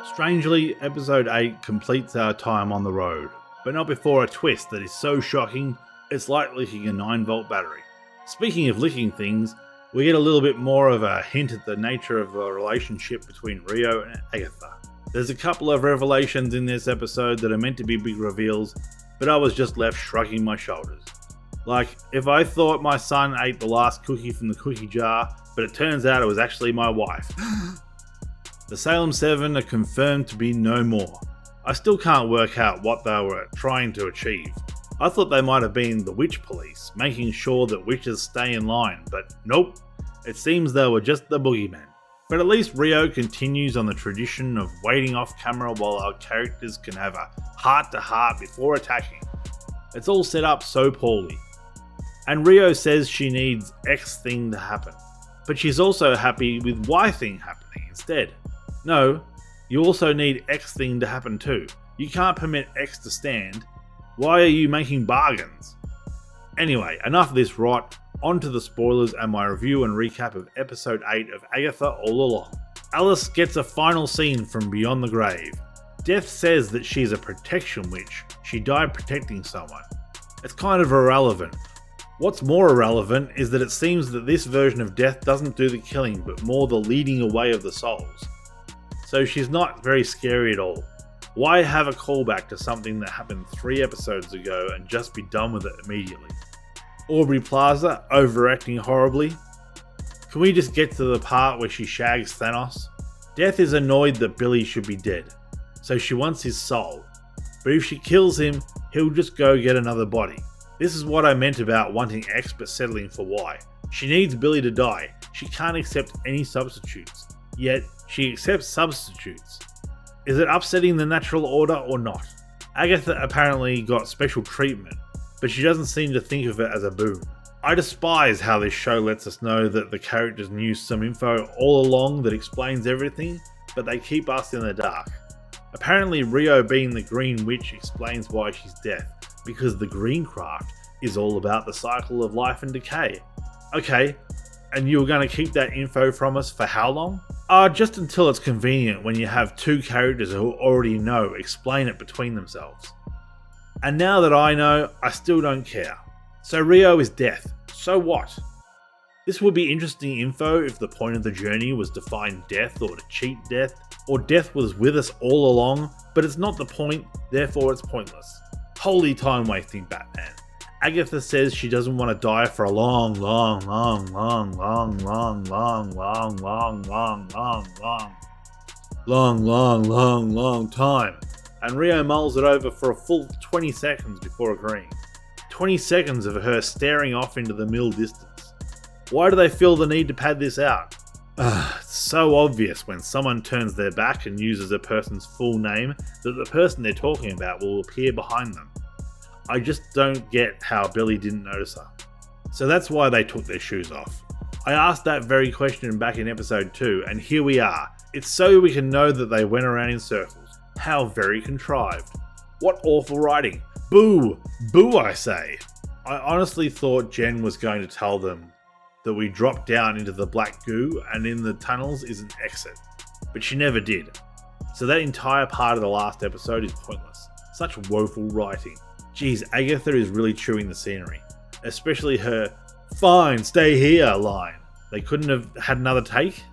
Strangely, episode 8 completes our time on the road, but not before a twist that is so shocking it's like licking a 9-volt battery. Speaking of licking things, we get a little bit more of a hint at the nature of a relationship between Rio and Agatha. There's a couple of revelations in this episode that are meant to be big reveals, but I was just left shrugging my shoulders. Like, if I thought my son ate the last cookie from the cookie jar, but it turns out it was actually my wife. The Salem 7 are confirmed to be no more. I still can't work out what they were trying to achieve. I thought they might have been the witch police, making sure that witches stay in line, but nope, it seems they were just the boogeymen. But at least Rio continues on the tradition of waiting off camera while our characters can have a heart-to-heart before attacking. It's all set up so poorly. And Rio says she needs X thing to happen, but she's also happy with Y thing happening instead. No, you also need X thing to happen too. You can't permit X to stand. Why are you making bargains? Anyway, enough of this rot. On to the spoilers and my review and recap of episode 8 of Agatha All Along. Alice gets a final scene from beyond the grave. Death says that she's a protection witch. She died protecting someone. It's kind of irrelevant. What's more irrelevant is that it seems that this version of Death doesn't do the killing, but more the leading away of the souls. So she's not very scary at all. Why have a callback to something that happened 3 episodes ago and just be done with it immediately? Aubrey Plaza overacting horribly. Can we just get to the part where she shags Thanos? Death is annoyed that Billy should be dead, so she wants his soul. But if she kills him, he'll just go get another body. This is what I meant about wanting X but settling for Y. She needs Billy to die. She can't accept any substitutes. Yet, she accepts substitutes. Is it upsetting the natural order or not? Agatha apparently got special treatment, but she doesn't seem to think of it as a boon. I despise how this show lets us know that the characters knew some info all along that explains everything, but they keep us in the dark. Apparently Rio being the Green Witch explains why she's deaf, because the Green Craft is all about the cycle of life and decay. Okay, and you were going to keep that info from us for how long? Just until it's convenient when you have 2 characters who already know explain it between themselves. And now that I know, I still don't care. So Rio is death. So what? This would be interesting info if the point of the journey was to find death or to cheat death, or death was with us all along, but it's not the point, therefore it's pointless. Holy time wasting Batman. Agatha says she doesn't want to die for a long time. And Rio mulls it over for a full 20 seconds before agreeing. 20 seconds of her staring off into the middle distance. Why do they feel the need to pad this out? It's so obvious when someone turns their back and uses a person's full name that the person they're talking about will appear behind them. I just don't get how Billy didn't notice her. So that's why they took their shoes off. I asked that very question back in episode 2, and here we are. It's so we can know that they went around in circles. How very contrived. What awful writing. Boo! Boo, I say. I honestly thought Jen was going to tell them that we drop down into the black goo and in the tunnels is an exit. But she never did. So that entire part of the last episode is pointless. Such woeful writing. Geez, Agatha is really chewing the scenery. Especially her, "Fine, stay here" line. They couldn't have had another take?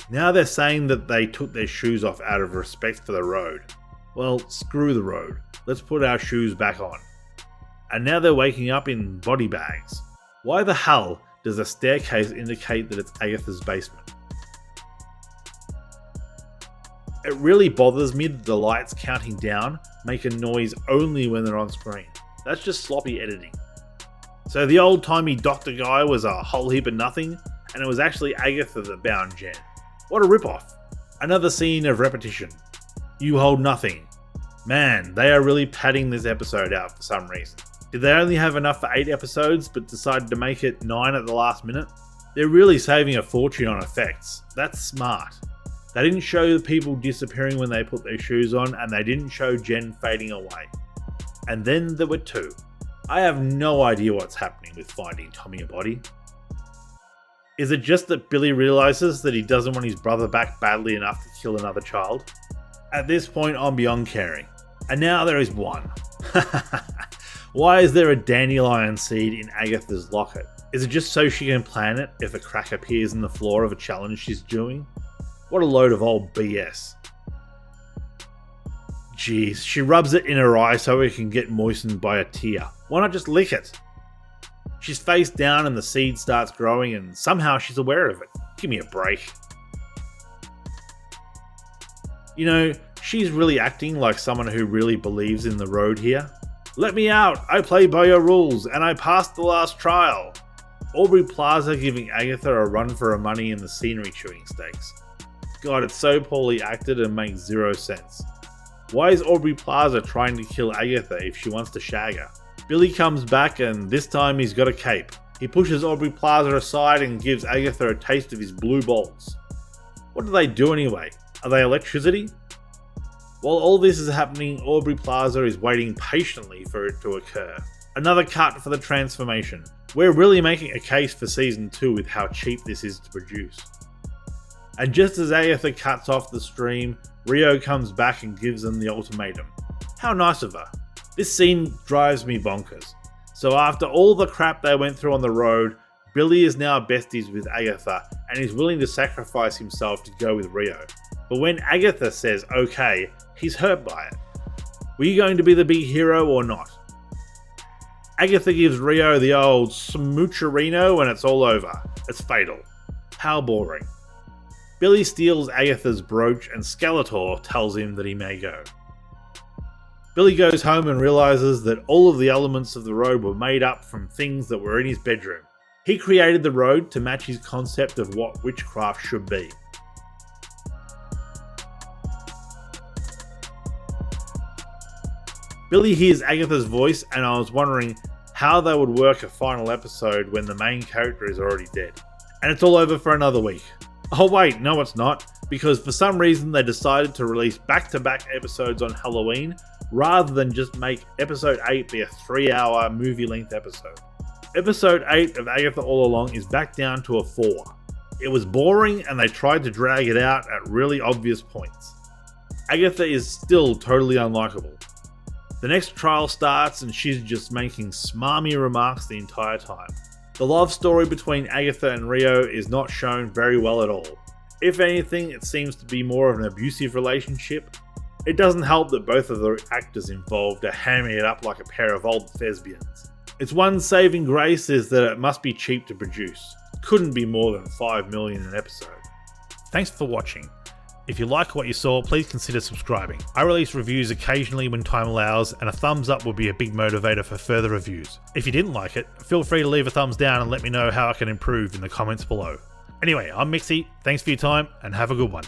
Now they're saying that they took their shoes off out of respect for the road. Well, screw the road. Let's put our shoes back on. And now they're waking up in body bags. Why the hell does a staircase indicate that it's Agatha's basement? It really bothers me that the lights counting down make a noise only when they're on screen. That's just sloppy editing. So the old-timey doctor guy was a whole heap of nothing, and it was actually Agatha that bound Jen. What a ripoff. Another scene of repetition. You hold nothing. Man, they are really padding this episode out for some reason. Did they only have enough for 8 episodes but decided to make it 9 at the last minute? They're really saving a fortune on effects. That's smart. They didn't show the people disappearing when they put their shoes on, and they didn't show Jen fading away. And then there were 2. I have no idea what's happening with finding Tommy a body. Is it just that Billy realizes that he doesn't want his brother back badly enough to kill another child? At this point, I'm beyond caring. And now there is one. Why is there a dandelion seed in Agatha's locket? Is it just so she can plan it if a crack appears in the floor of a challenge she's doing? What a load of old BS. Jeez, she rubs it in her eye so it can get moistened by a tear. Why not just lick it? She's face down and the seed starts growing and somehow she's aware of it. Give me a break. You know, she's really acting like someone who really believes in the road here. Let me out, I play by your rules and I passed the last trial. Aubrey Plaza giving Agatha a run for her money in the scenery chewing stakes. God, it's so poorly acted and makes zero sense. Why is Aubrey Plaza trying to kill Agatha if she wants to shag her? Billy comes back and this time he's got a cape. He pushes Aubrey Plaza aside and gives Agatha a taste of his blue balls. What do they do anyway? Are they electricity? While all this is happening, Aubrey Plaza is waiting patiently for it to occur. Another cut for the transformation. We're really making a case for season 2 with how cheap this is to produce. And just as Agatha cuts off the stream, Rio comes back and gives them the ultimatum. How nice of her. This scene drives me bonkers. So after all the crap they went through on the road, Billy is now besties with Agatha and is willing to sacrifice himself to go with Rio. But when Agatha says okay, he's hurt by it. Were you going to be the big hero or not? Agatha gives Rio the old smoocherino and it's all over. It's fatal. How boring. Billy steals Agatha's brooch and Skeletor tells him that he may go. Billy goes home and realizes that all of the elements of the road were made up from things that were in his bedroom. He created the road to match his concept of what witchcraft should be. Billy hears Agatha's voice and I was wondering how they would work a final episode when the main character is already dead. And it's all over for another week. Oh wait, no it's not, because for some reason they decided to release back-to-back episodes on Halloween rather than just make episode 8 be a 3-hour movie-length episode. Episode 8 of Agatha All Along is back down to a 4. It was boring and they tried to drag it out at really obvious points. Agatha is still totally unlikable. The next trial starts and she's just making smarmy remarks the entire time. The love story between Agatha and Rio is not shown very well at all. If anything, it seems to be more of an abusive relationship. It doesn't help that both of the actors involved are hamming it up like a pair of old thespians. Its one saving grace is that it must be cheap to produce. Couldn't be more than $5 million an episode. Thanks for watching. If you like what you saw, please consider subscribing. I release reviews occasionally when time allows, and a thumbs up would be a big motivator for further reviews. If you didn't like it, feel free to leave a thumbs down and let me know how I can improve in the comments below. Anyway, I'm Mixy, thanks for your time, and have a good one.